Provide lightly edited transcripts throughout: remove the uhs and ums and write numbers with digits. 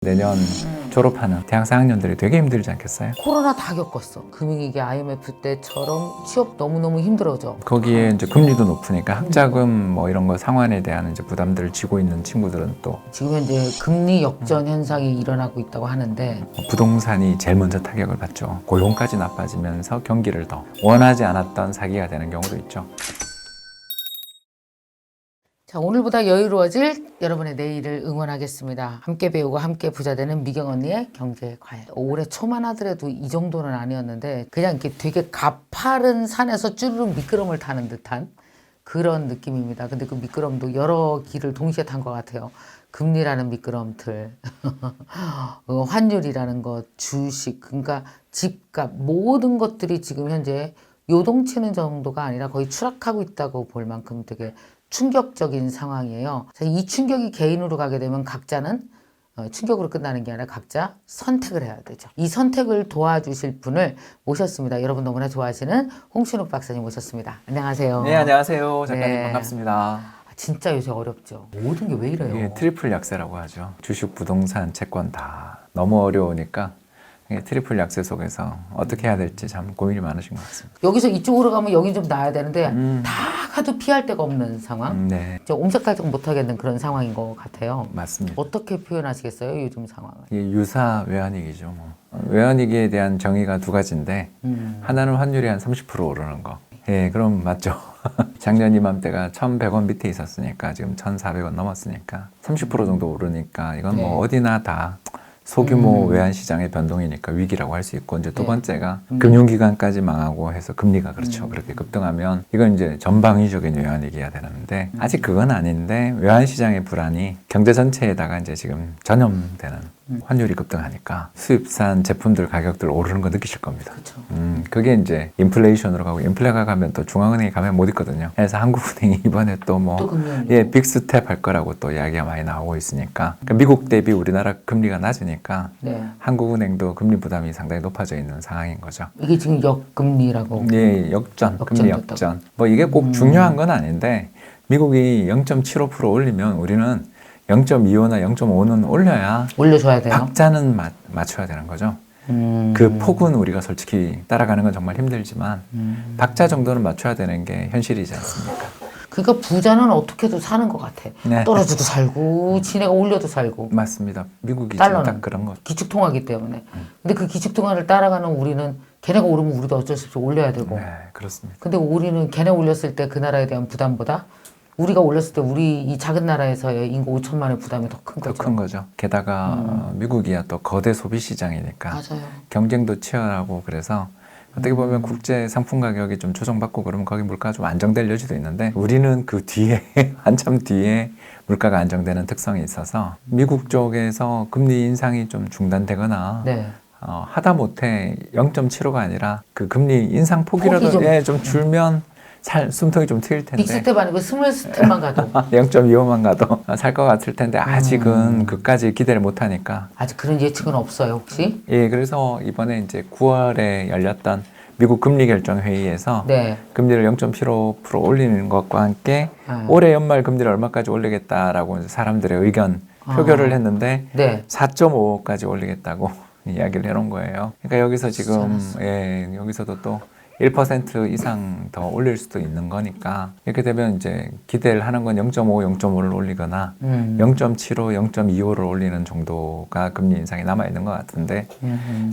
내년 졸업하는 대학 4학년들이 되게 힘들지 않겠어요? 코로나 다 겪었어. 금융위기 IMF 때처럼 취업 너무너무 힘들어져. 거기에 이제 금리도 높으니까 학자금 뭐 이런 거 상환에 대한 이제 부담들을 지고 있는 친구들은 또 지금 현재 금리 역전 현상이 일어나고 있다고 하는데 부동산이 제일 먼저 타격을 받죠. 고용까지 나빠지면서 경기를 더 원하지 않았던 사기가 되는 경우도 있죠. 자, 오늘보다 여유로워질 여러분의 내일을 응원하겠습니다. 함께 배우고 함께 부자 되는 미경 언니의 경제과외. 올해 초만 하더라도 이 정도는 아니었는데 그냥 이렇게 되게 가파른 산에서 쭈르륵 미끄럼을 타는 듯한 그런 느낌입니다. 근데 그 미끄럼도 여러 길을 동시에 탄 것 같아요. 금리라는 미끄럼틀, 환율이라는 것, 주식, 그러니까 집값 모든 것들이 지금 현재 요동치는 정도가 아니라 거의 추락하고 있다고 볼 만큼 되게 충격적인 상황이에요. 이 충격이 개인으로 가게 되면 각자는 충격으로 끝나는 게 아니라 각자 선택을 해야 되죠. 이 선택을 도와주실 분을 모셨습니다. 여러분 너무나 좋아하시는 홍신욱 박사님 모셨습니다. 안녕하세요. 네, 안녕하세요. 작가님 네. 반갑습니다. 진짜 요새 어렵죠. 모든 게 왜 이래요? 이게 트리플 약세라고 하죠. 주식, 부동산, 채권 다 너무 어려우니까 이게 트리플 약세 속에서 어떻게 해야 될지 참 고민이 많으신 것 같습니다. 여기서 이쪽으로 가면 여기 좀 나아야 되는데 다 가도 피할 데가 없는 상황. 네, 옴짝달짝 못하겠는 그런 상황인 것 같아요. 맞습니다. 어떻게 표현하시겠어요? 요즘 상황을. 이게 유사 외환위기죠. 뭐. 외환위기에 대한 정의가 두 가지인데 하나는 환율이 한 30% 오르는 거. 예, 그럼 맞죠. 작년 이맘때가 1,100원 밑에 있었으니까 지금 1,400원 넘었으니까 30% 정도 오르니까 이건 뭐 네. 어디나 다 소규모 외환 시장의 변동이니까 위기라고 할 수 있고, 이제 두 네. 번째가 금융기관까지 망하고 해서 금리가 그렇죠. 그렇게 급등하면 이건 이제 전방위적인 외환위기가 되는데 아직 그건 아닌데 외환 시장의 불안이 경제 전체에다가 이제 지금 전염되는 환율이 급등하니까 수입산 제품들 가격들 오르는 거 느끼실 겁니다. 그렇죠. 그게 이제 인플레이션으로 가고, 인플레가 가면 또 중앙은행이 가면 못 있거든요. 그래서 한국은행이 이번에 또 뭐 또 금리 예, 빅스텝 할 거라고 또 이야기가 많이 나오고 있으니까, 그러니까 미국 대비 우리나라 금리가 낮으니까 네. 한국은행도 금리 부담이 상당히 높아져 있는 상황인 거죠. 이게 지금 역금리라고. 예, 역전, 금리 역전됐다고. 역전. 뭐 이게 꼭 중요한 건 아닌데 미국이 0.75% 올리면 우리는 0.25나 0.5는 올려야 올려줘야 돼요. 박자는 맞춰야 되는 거죠. 그 폭은 우리가 솔직히 따라가는 건 정말 힘들지만 박자 정도는 맞춰야 되는 게 현실이지 않습니까? 그러니까 부자는 어떻게도 사는 것 같아. 네. 떨어져도 살고 지네가 올려도 살고. 맞습니다. 미국이 지금 달러는 딱 그런 거. 기축통화기 때문에. 근데 그 기축통화를 따라가는 우리는 걔네가 오르면 우리도 어쩔 수 없이 올려야 되고. 네, 그렇습니다. 근데 우리는 걔네 올렸을 때 그 나라에 대한 부담보다 우리가 올렸을 때 우리 이 작은 나라에서의 인구 5천만의 부담이 더 큰 더 거죠. 큰 거죠. 게다가 미국이야 또 거대 소비 시장이니까 맞아요. 경쟁도 치열하고, 그래서 어떻게 보면 국제 상품 가격이 좀 조정받고 그러면 거기 물가가 좀 안정될 여지도 있는데, 우리는 그 뒤에 한참 뒤에 물가가 안정되는 특성이 있어서 미국 쪽에서 금리 인상이 좀 중단되거나 네. 하다 못해 0.75가 아니라 그 금리 인상 폭이라도 폭이 좀- 예, 좀 줄면 숨통이 좀 트일 텐데 빅스텝 아니고 스몰 스텝만 가도 0.25만 가도 살 것 같을 텐데 아직은 그까지 기대를 못 하니까. 아직 그런 예측은 없어요 혹시? 예, 그래서 이번에 이제 9월에 열렸던 미국 금리 결정 회의에서 네. 금리를 0.75% 올리는 것과 함께 올해 연말 금리를 얼마까지 올리겠다라고 이제 사람들의 의견 표결을 했는데 네. 4.5까지 올리겠다고 이야기를 해놓은 거예요. 그러니까 여기서 지금 예, 여기서도 또 1% 이상 더 올릴 수도 있는 거니까, 이렇게 되면 이제 기대를 하는 건 0.5, 0.5를 올리거나 0.75, 0.25를 올리는 정도가 금리 인상이 남아 있는 것 같은데,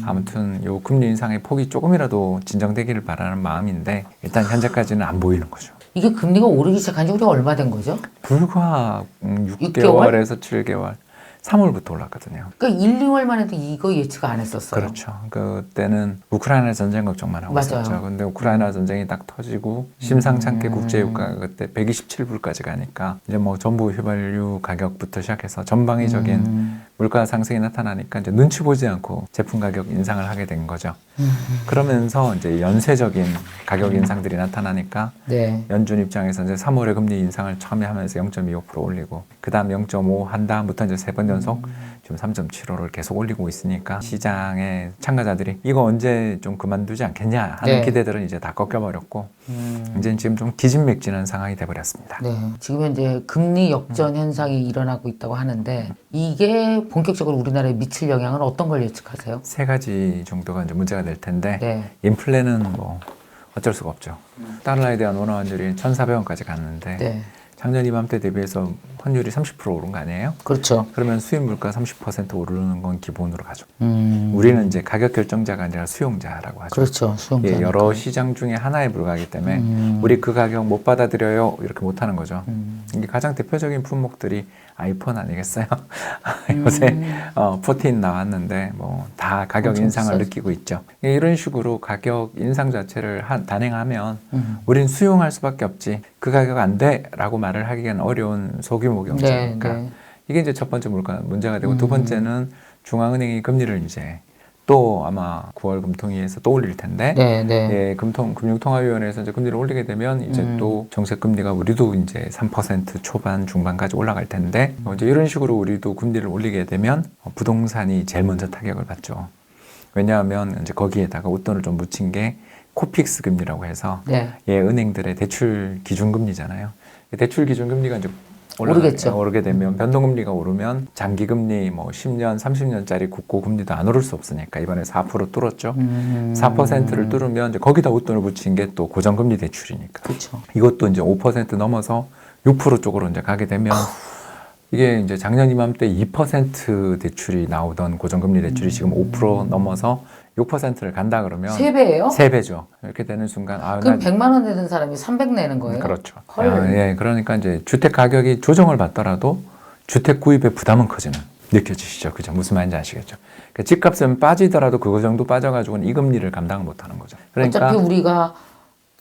아무튼 요 금리 인상의 폭이 조금이라도 진정되기를 바라는 마음인데 일단 현재까지는 안 보이는 거죠. 이게 금리가 오르기 시작한 지 우리가 얼마 된 거죠? 불과 6개월에서 7개월, 3월부터 올랐거든요. 그러니까 1, 2월만 해도 이거 예측 안 했었어요. 그렇죠. 그때는 우크라이나 전쟁 걱정만 하고 맞아요. 있었죠. 근데 우크라이나 전쟁이 딱 터지고 심상찮게 국제유가가 그때 127불까지 가니까 이제 뭐 전부 휘발유 가격부터 시작해서 전방위적인 물가 상승이 나타나니까 이제 눈치 보지 않고 제품 가격 인상을 하게 된 거죠. 그러면서 이제 연쇄적인 가격 인상들이 나타나니까 네. 연준 입장에서 이제 3월에 금리 인상을 처음에 하면서 0.25% 올리고, 그 다음 0.5 한 다음부터 이제 3번 연속 지금 3.75를 계속 올리고 있으니까 시장의 참가자들이 이거 언제 좀 그만두지 않겠냐 하는 네. 기대들은 이제 다 꺾여버렸고 이제는 지금 좀 기진맥진한 상황이 돼버렸습니다. 네. 지금 현재 금리 역전 현상이 일어나고 있다고 하는데 이게 본격적으로 우리나라에 미칠 영향은 어떤 걸 예측하세요? 세 가지 정도가 이제 문제가 될 텐데 네. 인플레는 뭐 어쩔 수가 없죠. 달러에 대한 원화 환율이 1,400원까지 갔는데 네. 작년 이맘때 대비해서 환율이 30% 오른 거 아니에요? 그렇죠. 그러면 수입 물가 30% 오르는 건 기본으로 가죠. 우리는 이제 가격 결정자가 아니라 수용자라고 하죠. 그렇죠. 수용자. 예, 여러 시장 중에 하나에 불과하기 때문에 우리 그 가격 못 받아들여요 이렇게 못 하는 거죠. 이게 가장 대표적인 품목들이 아이폰 아니겠어요? 요새 14 나왔는데 뭐 다 가격 엄청 인상을 비싸죠. 느끼고 있죠. 이런 식으로 가격 인상 자체를 단행하면 우린 수용할 수밖에 없지. 그 가격 안 돼라고 말을 하기에는 어려운 소규모 경제니까 네. 이게 이제 첫 번째 문제가 되고 두 번째는 중앙은행이 금리를 이제 또 아마 9월 금통위에서 또 올릴 텐데 네. 네. 예, 금융통화위원회에서 이제 금리를 올리게 되면 이제 또 정책금리가 우리도 이제 3% 초반 중반까지 올라갈 텐데 이제 이런 식으로 우리도 금리를 올리게 되면 부동산이 제일 먼저 타격을 받죠. 왜냐하면 이제 거기에다가 웃돈을 좀 묻힌 게 코픽스 금리라고 해서 네. 예, 은행들의 대출 기준금리잖아요. 대출 기준금리가 이제 오르겠죠. 오르게 되면 변동금리가 오르면 장기금리 뭐 10년, 30년짜리 국고금리도 안 오를 수 없으니까 이번에 4% 뚫었죠. 4%를 뚫으면 이제 거기다 웃돈을 붙인 게 또 고정금리 대출이니까. 그렇죠. 이것도 이제 5% 넘어서 6% 쪽으로 이제 가게 되면 이게 이제 작년 이맘때 2% 대출이 나오던 고정금리 대출이 지금 5% 넘어서 6%를 간다 그러면 3배예요? 3배죠. 이렇게 되는 순간 그럼 100만 원 내는 사람이 300 내는 거예요? 그렇죠. 헐. 예, 그러니까 이제 주택 가격이 조정을 받더라도 주택 구입의 부담은 커지는 느껴지시죠? 그죠? 무슨 말인지 아시겠죠? 그러니까 집값은 빠지더라도 그거 정도 빠져가지고는 이 금리를 감당을 못하는 거죠. 그러니까 어차피 우리가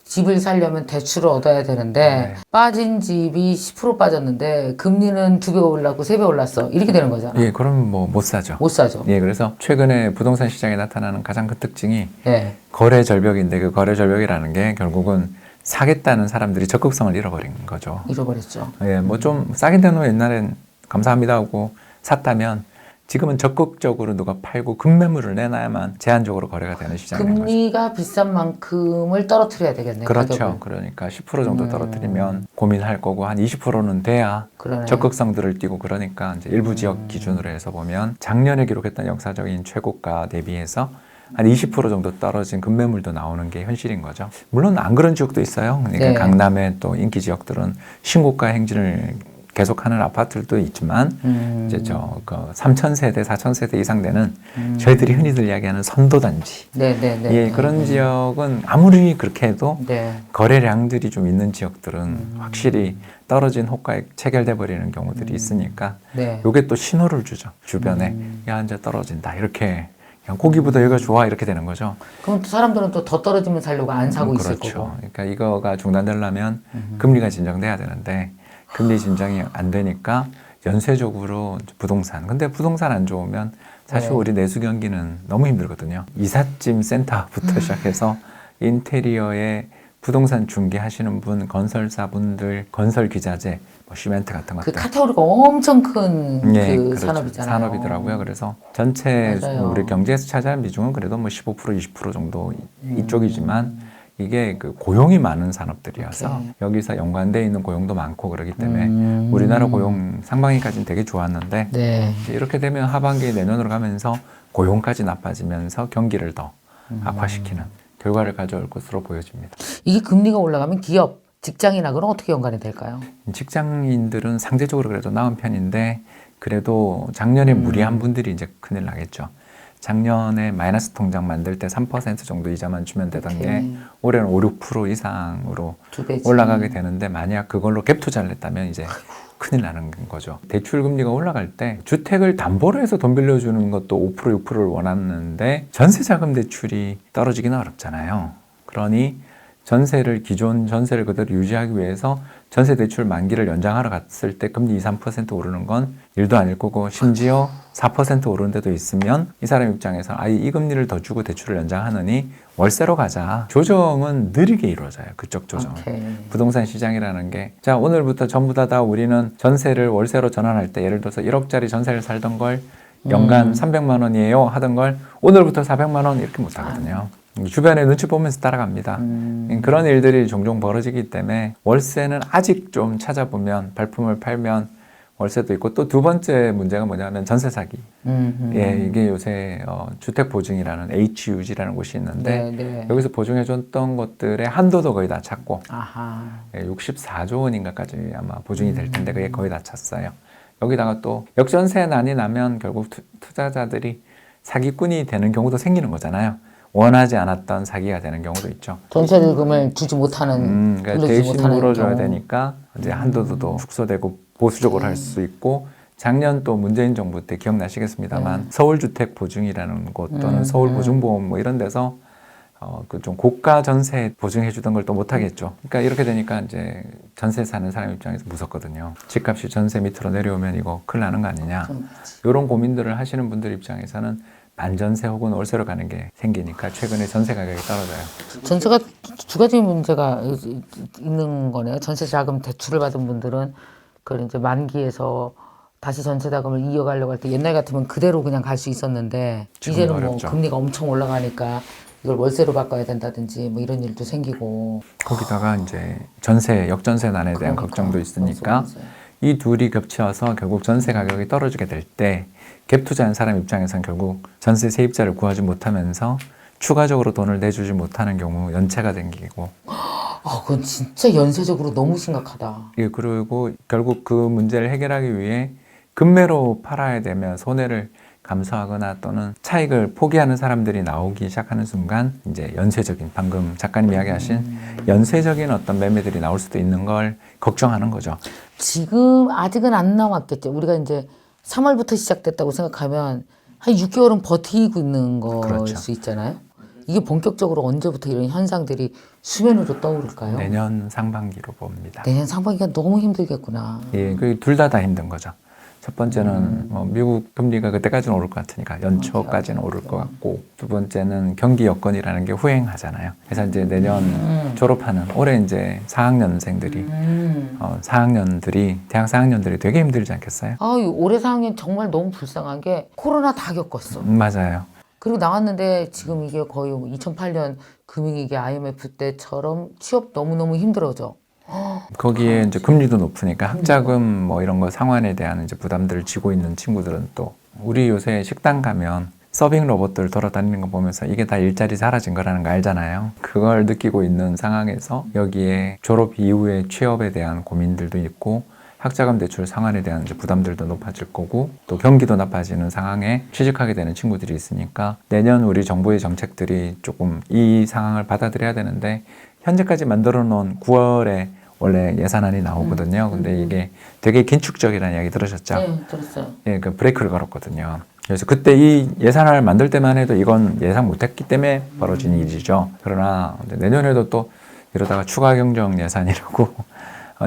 집을 살려면 대출을 얻어야 되는데 네. 빠진 집이 10% 빠졌는데 금리는 2배 올랐고 3배 올랐어. 이렇게 되는 거잖아. 예, 그러면 뭐 못 사죠. 못 사죠. 예, 그래서 최근에 부동산 시장에 나타나는 가장 큰 특징이 네. 거래 절벽인데 그 거래 절벽이라는 게 결국은 사겠다는 사람들이 적극성을 잃어버린 거죠. 잃어버렸죠. 예, 뭐 좀 싸게 되면 옛날엔 감사합니다 하고 샀다면 지금은 적극적으로 누가 팔고 급매물을 내놔야만 제한적으로 거래가 되는 시장인 거죠. 금리가 비싼 만큼을 떨어뜨려야 되겠네요. 그렇죠. 가격을. 그러니까 10% 정도 떨어뜨리면 고민할 거고 한 20%는 돼야 그러네. 적극성들을 띠고 그러니까 이제 일부 지역 기준으로 해서 보면 작년에 기록했던 역사적인 최고가 대비해서 한 20% 정도 떨어진 급매물도 나오는 게 현실인 거죠. 물론 안 그런 지역도 있어요. 그러니까 네. 강남의 또 인기 지역들은 신고가 행진을 계속하는 아파트들도 있지만 이제 그 3,000세대, 4,000세대 이상 되는 저희들이 흔히들 이야기하는 선도단지 네네네. 예, 그런 지역은 아무리 그렇게 해도 네. 거래량들이 좀 있는 지역들은 확실히 떨어진 호가에 체결돼 버리는 경우들이 있으니까 네. 요게 또 신호를 주죠. 주변에 야 이제 떨어진다 이렇게 그냥 고기보다 여기가 좋아 이렇게 되는 거죠. 그럼 또 사람들은 또 더 떨어지면 살려고 안 사고 있을 그렇죠. 거고. 그러니까 이거가 중단되려면 금리가 진정돼야 되는데 금리 진정이 안 되니까 연쇄적으로 부동산. 근데 부동산 안 좋으면 사실 네. 우리 내수 경기는 너무 힘들거든요. 이삿짐 센터부터 시작해서 인테리어에 부동산 중개하시는 분, 건설사분들, 건설 기자재, 뭐 시멘트 같은 그 것들. 카테고리가 엄청 큰 그 예, 그렇죠. 산업이잖아요. 산업이더라고요. 그래서 전체 맞아요. 우리 경제에서 차지하는 비중은 그래도 뭐 15%, 20% 정도 이쪽이지만 이게 그 고용이 많은 산업들이어서 오케이. 여기서 연관돼 있는 고용도 많고 그러기 때문에 우리나라 고용 상반기까지는 되게 좋았는데 네. 이제 이렇게 되면 하반기 내년으로 가면서 고용까지 나빠지면서 경기를 더 악화시키는 결과를 가져올 것으로 보여집니다. 이게 금리가 올라가면 기업, 직장인하고는 어떻게 연관이 될까요? 직장인들은 상대적으로 그래도 나은 편인데 그래도 작년에 무리한 분들이 이제 큰일 나겠죠. 작년에 마이너스 통장 만들 때 3% 정도 이자만 주면 되던 게 오케이. 올해는 5, 6% 이상으로 2배지. 올라가게 되는데 만약 그걸로 갭 투자를 했다면 이제 큰일 나는 거죠. 대출 금리가 올라갈 때 주택을 담보로 해서 돈 빌려주는 것도 5%, 6%를 원하는데 전세자금 대출이 떨어지기는 어렵잖아요. 그러니 기존 전세를 그대로 유지하기 위해서 전세 대출 만기를 연장하러 갔을 때 금리 2, 3% 오르는 건 일도 아닐 거고 심지어 4% 오르는 데도 있으면 이 사람 입장에서 이 금리를 더 주고 대출을 연장하느니 월세로 가자. 조정은 느리게 이루어져요. 그쪽 조정은. 오케이. 부동산 시장이라는 게 자 오늘부터 전부 다 우리는 전세를 월세로 전환할 때 예를 들어서 1억짜리 전세를 살던 걸 연간 300만 원이에요 하던 걸 오늘부터 400만 원 이렇게 못 하거든요. 주변에 눈치 보면서 따라갑니다. 그런 일들이 종종 벌어지기 때문에 월세는 아직 좀 찾아보면 발품을 팔면 월세도 있고 또 두 번째 문제가 뭐냐면 전세 사기. 예, 이게 요새 주택 보증이라는 HUG라는 곳이 있는데 네. 여기서 보증해줬던 것들의 한도도 거의 다 찼고 아하. 예, 64조 원인가까지 아마 보증이 될 텐데 그게 거의 다 찼어요. 여기다가 또 역전세난이 나면 결국 투자자들이 사기꾼이 되는 경우도 생기는 거잖아요. 원하지 않았던 사기가 되는 경우도 있죠. 전세금을 주지 못하는, 그러니까 돌려주지 대신 못하는 물어줘야 경우. 되니까 이제 한도도 더 축소되고 보수적으로 할 수 있고 작년 또 문재인 정부 때 기억나시겠습니다만 서울주택 보증이라는 곳 또는 서울보증보험 뭐 이런 데서 그 좀 고가 전세 보증해 주던 걸 또 못 하겠죠. 그러니까 이렇게 되니까 이제 전세 사는 사람 입장에서 무섭거든요. 집값이 전세 밑으로 내려오면 이거 큰일 나는 거 아니냐. 이런 고민들을 하시는 분들 입장에서는 반전세 혹은 월세로 가는 게 생기니까 최근에 전세 가격이 떨어져요. 전세가 두 가지 문제가 있는 거네요. 전세 자금 대출을 받은 분들은 그걸 이제 만기에서 다시 전세 자금을 이어가려고 할 때 옛날 같으면 그대로 그냥 갈 수 있었는데 지금은 이제는 뭐 어렵죠. 금리가 엄청 올라가니까 이걸 월세로 바꿔야 된다든지 뭐 이런 일도 생기고. 거기다가 이제 전세, 역전세난에 대한 걱정도 있으니까 이 둘이 겹쳐서 결국 전세 가격이 떨어지게 될 때 갭 투자한 사람 입장에선 결국 전세 세입자를 구하지 못하면서 추가적으로 돈을 내주지 못하는 경우 연체가 생기고 그건 진짜 연쇄적으로 너무 심각하다. 예, 그리고 결국 그 문제를 해결하기 위해 급매로 팔아야 되면 손해를 감수하거나 또는 차익을 포기하는 사람들이 나오기 시작하는 순간 이제 연쇄적인 방금 작가님 이야기하신 연쇄적인 어떤 매매들이 나올 수도 있는 걸 걱정하는 거죠. 지금 아직은 안 나왔겠죠. 우리가 이제 3월부터 시작됐다고 생각하면 한 6개월은 버티고 있는 걸 그렇죠. 수 있잖아요. 이게 본격적으로 언제부터 이런 현상들이 수면으로 떠오를까요? 내년 상반기로 봅니다. 내년 상반기가 너무 힘들겠구나. 예, 그 둘 다 힘든 거죠. 첫 번째는 뭐 미국 금리가 그때까지는 오를 것 같으니까 연초까지는 오를 것 같고 두 번째는 경기 여건이라는 게 후행하잖아요. 그래서 이제 내년 졸업하는 올해 이제 4학년생들이 4학년들이 대학 4학년들이 되게 힘들지 않겠어요? 올해 4학년 정말 너무 불쌍한 게 코로나 다 겪었어. 맞아요. 그리고 나왔는데 지금 이게 거의 2008년 금융위기 IMF 때처럼 취업 너무너무 힘들어져. 거기에 이제 금리도 높으니까 학자금 뭐 이런 거 상환에 대한 이제 부담들을 지고 있는 친구들은 또 우리 요새 식당 가면 서빙 로봇들 돌아다니는 거 보면서 이게 다 일자리 사라진 거라는 거 알잖아요. 그걸 느끼고 있는 상황에서 여기에 졸업 이후에 취업에 대한 고민들도 있고 학자금 대출 상환에 대한 이제 부담들도 높아질 거고 또 경기도 나빠지는 상황에 취직하게 되는 친구들이 있으니까 내년 우리 정부의 정책들이 조금 이 상황을 받아들여야 되는데 현재까지 만들어 놓은 9월에 원래 예산안이 나오거든요. 근데 이게 되게 긴축적이라는 이야기 들으셨죠? 네, 들었어요. 예, 그 브레이크를 걸었거든요. 그래서 그때 이 예산안을 만들 때만 해도 이건 예상 못했기 때문에 벌어진 일이죠. 그러나 이제 내년에도 또 이러다가 추가 경정 예산이라고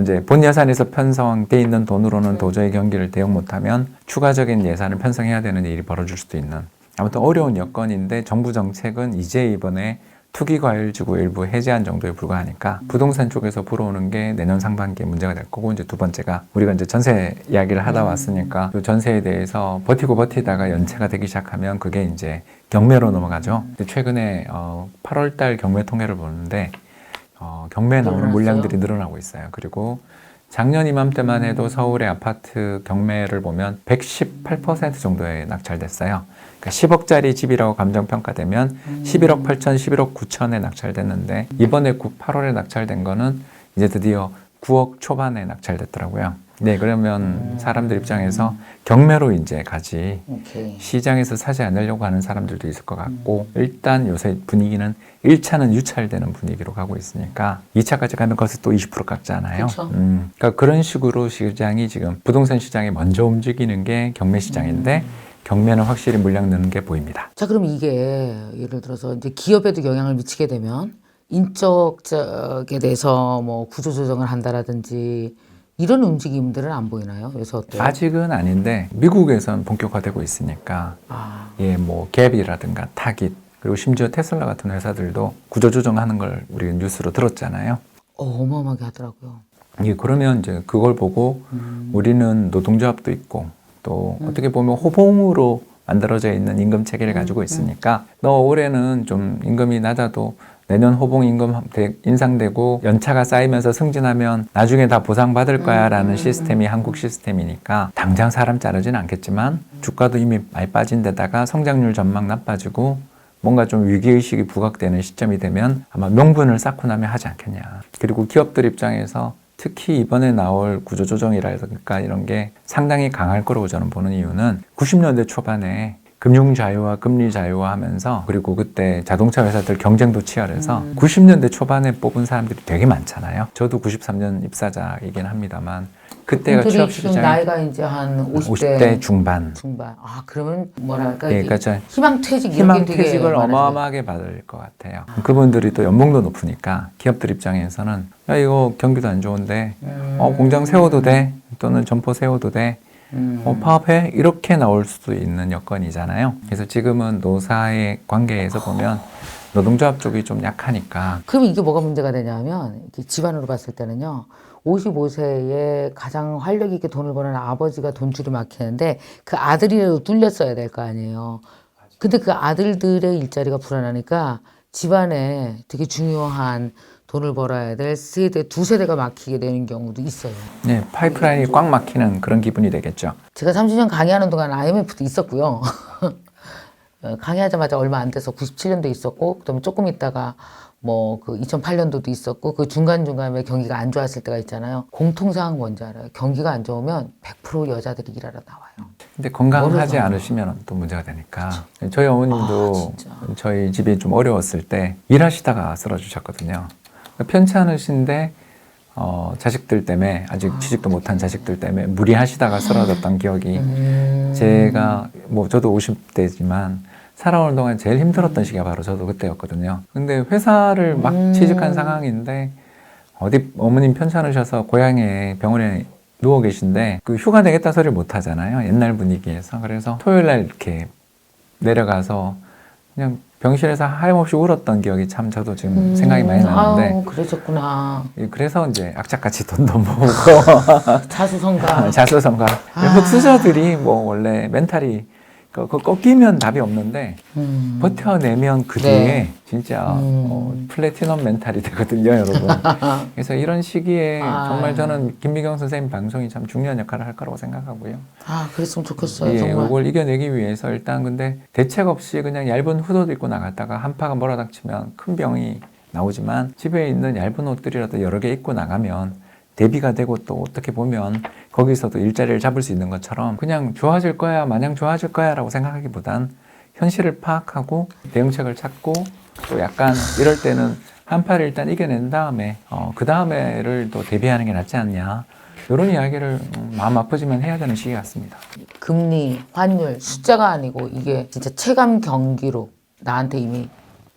이제 본 예산에서 편성돼 있는 돈으로는 도저히 경기를 대응 못하면 추가적인 예산을 편성해야 되는 일이 벌어질 수도 있는 아무튼 어려운 여건인데 정부 정책은 이제 이번에 투기과열지구 일부 해제한 정도에 불과하니까 부동산 쪽에서 불어오는 게 내년 상반기에 문제가 될 거고 이제 두 번째가 우리가 이제 전세 이야기를 하다 왔으니까 그 전세에 대해서 버티고 버티다가 연체가 되기 시작하면 그게 이제 경매로 넘어가죠. 근데 최근에 8월달 경매 통계를 보는데 경매에 나오는 물량들이 늘어나고 있어요. 그리고 작년 이맘때만 해도 서울의 아파트 경매를 보면 118% 정도에 낙찰됐어요. 그러니까 10억짜리 집이라고 감정평가되면 11억 8천, 11억 9천에 낙찰됐는데 이번에 8월에 낙찰된 거는 이제 드디어 9억 초반에 낙찰됐더라고요. 네, 그러면 사람들 입장에서 경매로 이제 가지 시장에서 사지 않으려고 하는 사람들도 있을 것 같고 일단 요새 분위기는 1차는 유찰되는 분위기로 가고 있으니까 2차까지 가면 거기서 또 20% 깎잖아요. 그러니까 그런 식으로 시장이 지금 부동산 시장이 먼저 움직이는 게 경매 시장인데 경매는 확실히 물량 느는 게 보입니다. 자, 그럼 이게 예를 들어서 이제 기업에도 영향을 미치게 되면 인적 쪽에 대해서 뭐 구조조정을 한다라든지 이런 움직임들은 안 보이나요? 그래서 어때요? 아직은 아닌데 미국에선 본격화되고 있으니까 예, 뭐 갭이라든가 타깃 그리고 심지어 테슬라 같은 회사들도 구조조정하는 걸 우리 뉴스로 들었잖아요. 어마어마하게 하더라고요. 예, 그러면 이제 그걸 보고 우리는 노동조합도 있고 또 어떻게 보면 호봉으로 만들어져 있는 임금 체계를 가지고 있으니까 너 올해는 좀 임금이 낮아도 내년 호봉 임금 인상되고 연차가 쌓이면서 승진하면 나중에 다 보상받을 거야 라는 시스템이 한국 시스템이니까 당장 사람 자르지는 않겠지만 주가도 이미 많이 빠진 데다가 성장률 전망 나빠지고 뭔가 좀 위기의식이 부각되는 시점이 되면 아마 명분을 쌓고 나면 하지 않겠냐. 그리고 기업들 입장에서 특히 이번에 나올 구조조정이라든가 이런 게 상당히 강할 거라고 저는 보는 이유는 90년대 초반에 금융 자유화, 금리 자유화 하면서 그리고 그때 자동차 회사들 경쟁도 치열해서 90년대 초반에 뽑은 사람들이 되게 많잖아요. 저도 93년 입사자이긴 합니다만 그때가 취업 지금 시장이 나이가 이제 한 50대 중반. 아, 그러면 뭐랄까 예, 그러니까 희망퇴직 이런 게 되게 희망퇴직을 많아져요. 어마어마하게 받을 것 같아요. 그분들이 또 연봉도 높으니까 기업들 입장에서는 야 이거 경기도 안 좋은데 공장 세워도 돼 또는 점포 세워도 돼 파업해 이렇게 나올 수도 있는 여건이잖아요. 그래서 지금은 노사의 관계에서 보면 노동조합 쪽이 좀 약하니까 그럼 이게 뭐가 문제가 되냐면 이렇게 집안으로 봤을 때는요. 55세에 가장 활력 있게 돈을 버는 아버지가 돈줄이 막히는데 그 아들이라도 뚫렸어야 될 거 아니에요. 근데 그 아들들의 일자리가 불안하니까 집안에 되게 중요한 돈을 벌어야 될 세대, 두 세대가 막히게 되는 경우도 있어요. 네, 파이프라인이 꽉 막히는 그런 기분이 되겠죠. 제가 30년 강의하는 동안 IMF도 있었고요. 강의하자마자 얼마 안 돼서 97년도 있었고, 그다음에 조금 있다가 뭐 그 2008년도도 있었고, 그 중간중간에 경기가 안 좋았을 때가 있잖아요. 공통사항 뭔지 알아요? 경기가 안 좋으면 100% 여자들이 일하러 나와요. 근데 건강하지 모르죠. 않으시면 또 문제가 되니까. 저희 어머님도 진짜. 저희 집이 좀 어려웠을 때 일하시다가 쓰러지셨거든요. 편찮으신데 자식들 때문에 아직 취직도 못한 자식들 때문에 무리하시다가 쓰러졌던 기억이 제가 뭐 저도 50대지만 살아오는 동안 제일 힘들었던 시기가 바로 저도 그때였거든요. 근데 회사를 막 취직한 상황인데 어디 어머님 편찮으셔서 고향에 병원에 누워 계신데 그 휴가 내겠다 소리를 못 하잖아요. 옛날 분위기에서. 그래서 토요일 날 이렇게 내려가서 그냥 병실에서 하염없이 울었던 기억이 참 저도 지금 생각이 많이 나는데 아우, 그러셨구나. 그래서 이제 악착같이 돈도 모으고 자수성가. 자수성가 흑수저들이 뭐 원래 멘탈이 꺾이면 답이 없는데 버텨내면 그 뒤에 네. 진짜 플래티넘 멘탈이 되거든요, 여러분. 그래서 이런 시기에 정말 저는 김미경 선생님 방송이 참 중요한 역할을 할 거라고 생각하고요. 아, 그랬으면 좋겠어요. 예, 정말. 이걸 이겨내기 위해서 일단 근데 대책 없이 그냥 얇은 후드 입고 나갔다가 한파가 몰아닥치면 큰 병이 나오지만 집에 있는 얇은 옷들이라도 여러 개 입고 나가면 대비가 되고 또 어떻게 보면 거기서도 일자리를 잡을 수 있는 것처럼 그냥 좋아질 거야, 마냥 좋아질 거야 라고 생각하기보단 현실을 파악하고 대응책을 찾고 또 약간 이럴 때는 한파를 일단 이겨낸 다음에 그 다음에를 또 대비하는 게 낫지 않냐 이런 이야기를 마음 아프지만 해야 되는 시기 같습니다. 금리, 환율, 숫자가 아니고 이게 진짜 체감 경기로 나한테 이미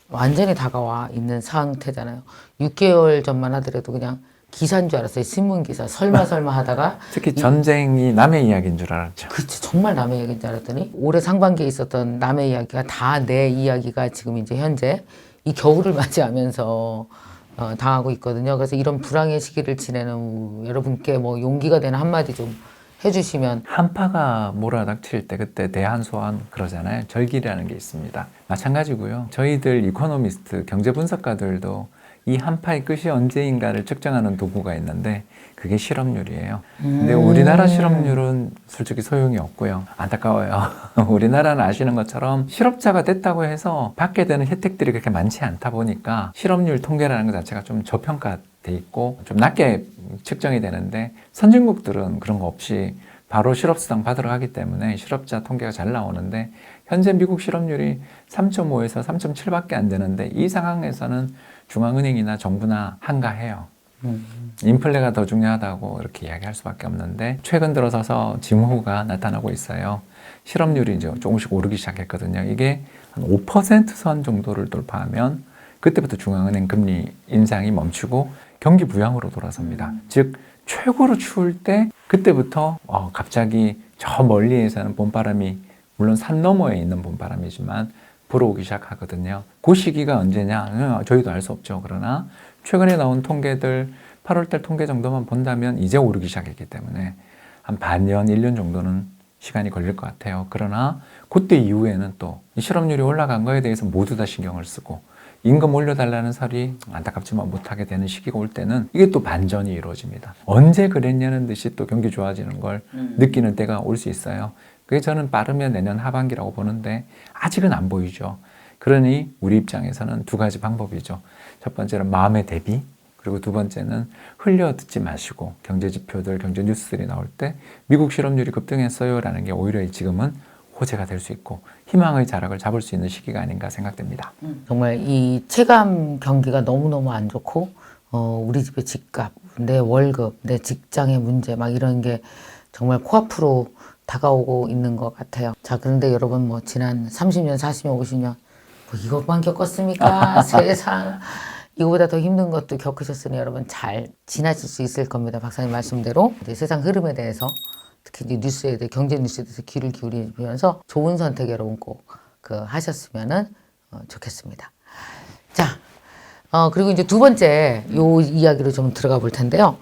완전히 다가와 있는 상태잖아요. 6개월 전만 하더라도 그냥 기사인 줄 알았어요. 신문기사. 설마 하다가. 특히 전쟁이 남의 이야기인 줄 알았죠. 그치, 정말 남의 이야기인 줄 알았더니 올해 상반기에 있었던 남의 이야기가 다 내 이야기가 지금 이제 현재 이 겨울을 맞이하면서 당하고 있거든요. 그래서 이런 불황의 시기를 지내는 여러분께 뭐 용기가 되는 한마디 좀 해주시면. 한파가 몰아닥칠 때 그때 대한소환 그러잖아요. 절기라는 게 있습니다. 마찬가지고요. 저희들 이코노미스트 경제분석가들도 이 한파의 끝이 언제인가를 측정하는 도구가 있는데 그게 실업률이에요. 근데 우리나라 실업률은 솔직히 소용이 없고요. 안타까워요. 우리나라는 아시는 것처럼 실업자가 됐다고 해서 받게 되는 혜택들이 그렇게 많지 않다 보니까 실업률 통계라는 것 자체가 좀 저평가돼 있고 좀 낮게 측정이 되는데 선진국들은 그런 거 없이 바로 실업수당 받으러 가기 때문에 실업자 통계가 잘 나오는데 현재 미국 실업률이 3.5에서 3.7밖에 안 되는데 이 상황에서는 중앙은행이나 정부나 한가해요. 인플레가 더 중요하다고 이렇게 이야기할 수밖에 없는데 최근 들어서서 징후가 나타나고 있어요. 실업률이 이제 조금씩 오르기 시작했거든요. 이게 한 5%선 정도를 돌파하면 그때부터 중앙은행 금리 인상이 멈추고 경기 부양으로 돌아섭니다. 즉 최고로 추울 때 그때부터 갑자기 저 멀리에서는 봄바람이 물론 산 너머에 있는 봄바람이지만 불어오기 시작하거든요. 그 시기가 언제냐? 저희도 알 수 없죠. 그러나 최근에 나온 통계들 8월달 통계 정도만 본다면 이제 오르기 시작했기 때문에 한 반년, 1년 정도는 시간이 걸릴 것 같아요. 그러나 그때 이후에는 또 이 실업률이 올라간 거에 대해서 모두 다 신경을 쓰고 임금 올려달라는 소리 안타깝지만 못하게 되는 시기가 올 때는 이게 또 반전이 이루어집니다. 언제 그랬냐는 듯이 또 경기 좋아지는 걸 느끼는 때가 올 수 있어요. 그게 저는 빠르면 내년 하반기라고 보는데 아직은 안 보이죠. 그러니 우리 입장에서는 두 가지 방법이죠. 첫 번째는 마음의 대비, 그리고 두 번째는 흘려 듣지 마시고 경제 지표들, 경제 뉴스들이 나올 때 미국 실업률이 급등했어요 라는 게 오히려 지금은 호재가 될 수 있고 희망의 자락을 잡을 수 있는 시기가 아닌가 생각됩니다. 정말 이 체감 경기가 너무너무 안 좋고 우리 집의 집값, 내 월급, 내 직장의 문제 막 이런 게 정말 코앞으로 다가오고 있는 것 같아요. 자, 그런데 여러분 뭐 지난 30년, 40년, 50년 뭐 이것만 겪었습니까? 세상 이거보다 더 힘든 것도 겪으셨으니 여러분 잘 지나칠 수 있을 겁니다. 박사님 말씀대로 이제 세상 흐름에 대해서 특히 이제 뉴스에 대해 경제 뉴스에 대해서 귀를 기울이면서 좋은 선택 여러분 꼭 하셨으면은 좋겠습니다. 자, 그리고 이제 두 번째 요 이야기로 좀 들어가 볼 텐데요.